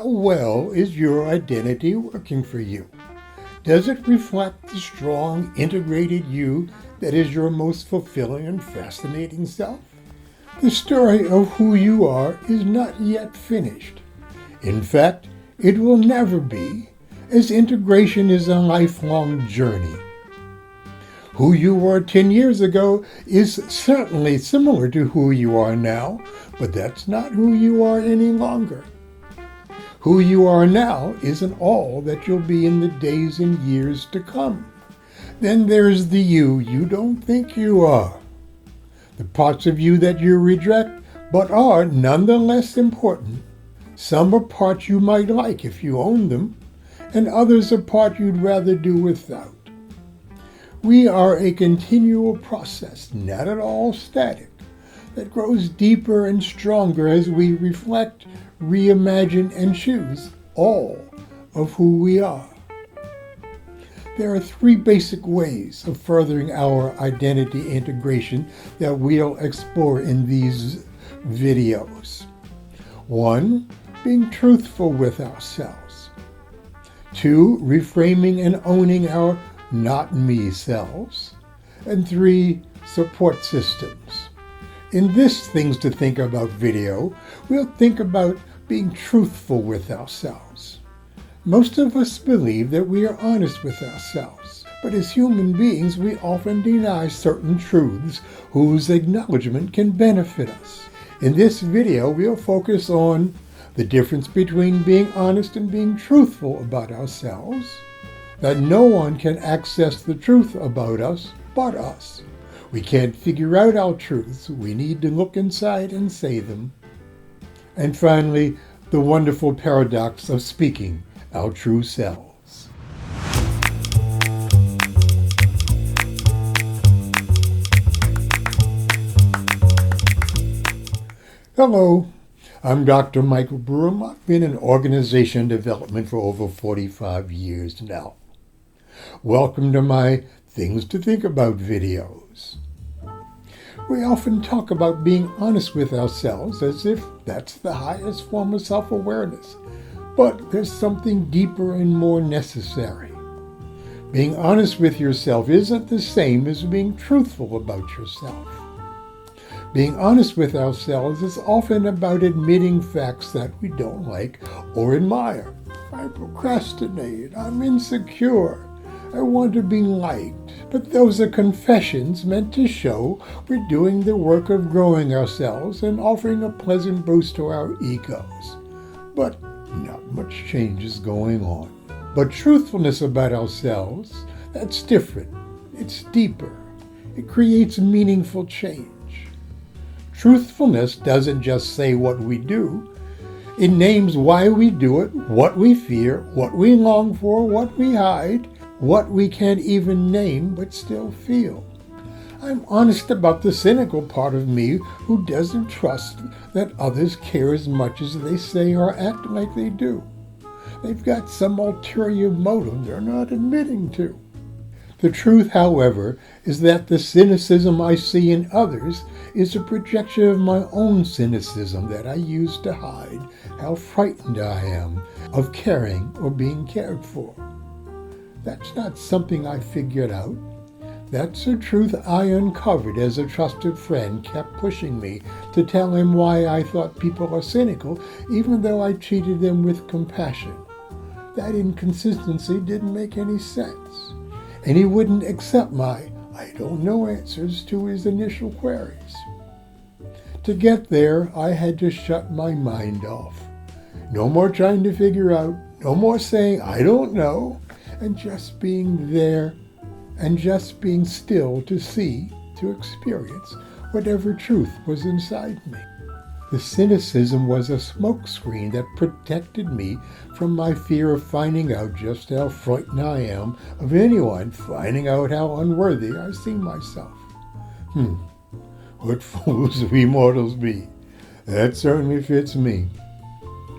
How well is your identity working for you? Does it reflect the strong, integrated you that is your most fulfilling and fascinating self? The story of who you are is not yet finished. In fact, it will never be, as integration is a lifelong journey. Who you were 10 years ago is certainly similar to who you are now, but that's not who you are any longer. Who you are now isn't all that you'll be in the days and years to come. Then there's the you don't think you are. The parts of you that you reject, but are nonetheless important. Some are parts you might like if you own them, and others are parts you'd rather do without. We are a continual process, not at all static, that grows deeper and stronger as we reflect, reimagine, and choose all of who we are. There are 3 basic ways of furthering our identity integration that we'll explore in these videos. 1, being truthful with ourselves. 2, reframing and owning our not me selves. And 3, support systems. In this Things to Think About video, we'll think about being truthful with ourselves. Most of us believe that we are honest with ourselves, but as human beings, we often deny certain truths whose acknowledgement can benefit us. In this video, we'll focus on the difference between being honest and being truthful about ourselves, that no one can access the truth about us but us. We can't figure out our truths. We need to look inside and say them. And finally, the wonderful paradox of speaking our true selves. Hello, I'm Dr. Michael Broom. I've been in organization development for over 45 years now. Welcome to my Things to Think About videos. We often talk about being honest with ourselves as if that's the highest form of self-awareness, but there's something deeper and more necessary. Being honest with yourself isn't the same as being truthful about yourself. Being honest with ourselves is often about admitting facts that we don't like or admire. I procrastinate, I'm insecure, I want to be liked. But those are confessions meant to show we're doing the work of growing ourselves and offering a pleasant boost to our egos. But not much change is going on. But truthfulness about ourselves, that's different. It's deeper. It creates meaningful change. Truthfulness doesn't just say what we do. It names why we do it, what we fear, what we long for, what we hide, what we can't even name but still feel. I'm honest about the cynical part of me who doesn't trust that others care as much as they say or act like they do. They've got some ulterior motive they're not admitting to. The truth, however, is that the cynicism I see in others is a projection of my own cynicism that I use to hide how frightened I am of caring or being cared for. That's not something I figured out. That's a truth I uncovered as a trusted friend kept pushing me to tell him why I thought people are cynical, even though I treated them with compassion. That inconsistency didn't make any sense, and he wouldn't accept my I don't know answers to his initial queries. To get there, I had to shut my mind off. No more trying to figure out, no more saying I don't know, and just being there and just being still to see, to experience whatever truth was inside me. The cynicism was a smokescreen that protected me from my fear of finding out just how frightened I am of anyone finding out how unworthy I see myself. What fools we mortals be. That certainly fits me.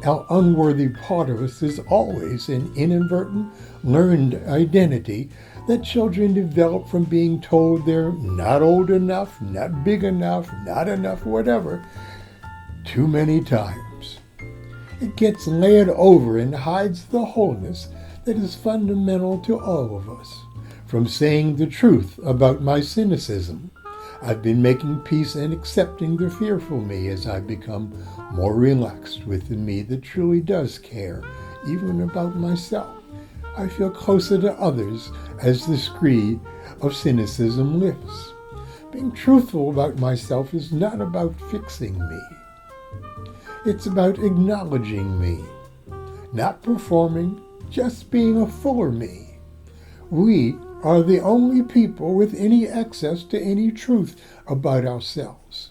Our unworthy part of us is always an inadvertent, learned identity that children develop from being told they're not old enough, not big enough, not enough, whatever, too many times. It gets layered over and hides the wholeness that is fundamental to all of us. From saying the truth about my cynicism, I've been making peace and accepting the fearful me as I become more relaxed with the me that truly does care, even about myself. I feel closer to others as the screed of cynicism lifts. Being truthful about myself is not about fixing me. It's about acknowledging me, not performing, just being a fuller me. We are the only people with any access to any truth about ourselves.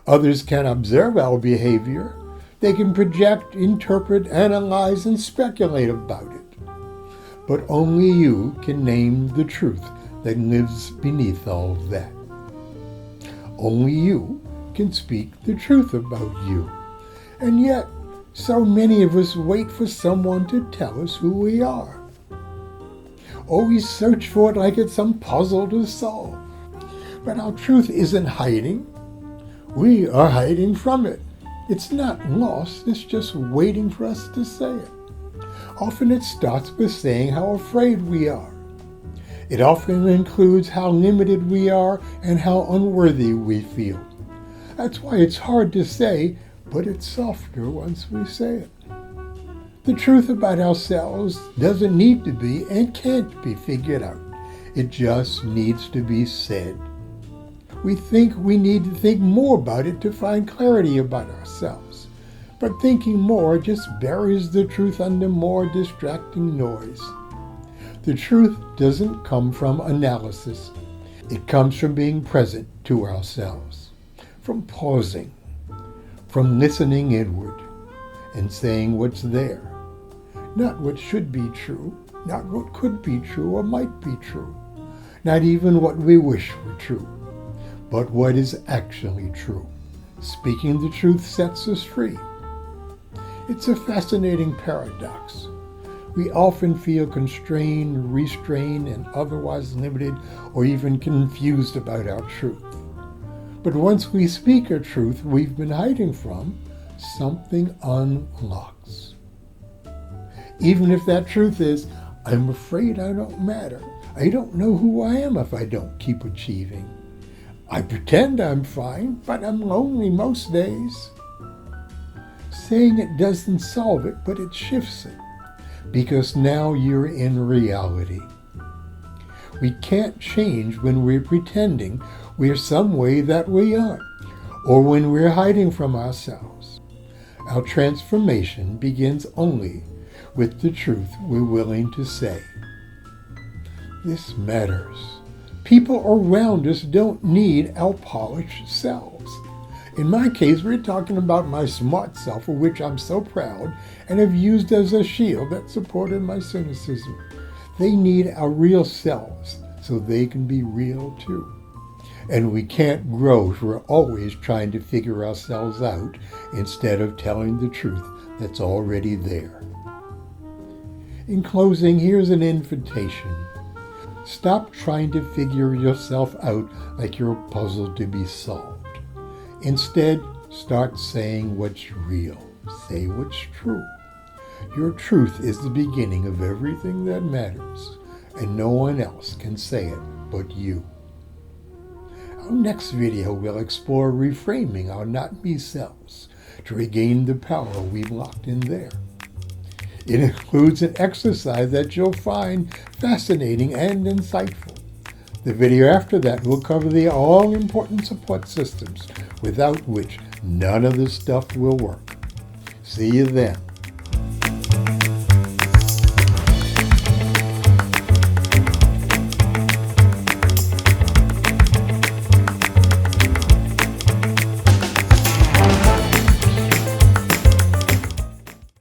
Others can observe our behavior. They can project, interpret, analyze, and speculate about it. But only you can name the truth that lives beneath all of that. Only you can speak the truth about you. And yet, so many of us wait for someone to tell us who we are. Or we search for it like it's some puzzle to solve. But our truth isn't hiding. We are hiding from it. It's not lost, it's just waiting for us to say it. Often it starts with saying how afraid we are. It often includes how limited we are and how unworthy we feel. That's why it's hard to say, but it's softer once we say it. The truth about ourselves doesn't need to be and can't be figured out. It just needs to be said. We think we need to think more about it to find clarity about ourselves. But thinking more just buries the truth under more distracting noise. The truth doesn't come from analysis. It comes from being present to ourselves, from pausing, from listening inward and saying what's there. Not what should be true, not what could be true or might be true, not even what we wish were true, but what is actually true. Speaking the truth sets us free. It's a fascinating paradox. We often feel constrained, restrained, and otherwise limited or even confused about our truth. But once we speak a truth we've been hiding from, something unlocks. Even if that truth is, I'm afraid I don't matter. I don't know who I am if I don't keep achieving. I pretend I'm fine, but I'm lonely most days. Saying it doesn't solve it, but it shifts it, because now you're in reality. We can't change when we're pretending we're some way that we aren't, or when we're hiding from ourselves. Our transformation begins only with the truth we're willing to say. This matters. People around us don't need our polished selves. In my case, we're talking about my smart self, for which I'm so proud and have used as a shield that supported my cynicism. They need our real selves so they can be real too. And we can't grow if we're always trying to figure ourselves out instead of telling the truth that's already there. In closing, here's an invitation. Stop trying to figure yourself out like you're a puzzle to be solved. Instead, start saying what's real. Say what's true. Your truth is the beginning of everything that matters, and no one else can say it but you. Our next video will explore reframing our not me selves to regain the power we've locked in there. It includes an exercise that you'll find fascinating and insightful. The video after that will cover the all-important support systems without which none of this stuff will work. See you then.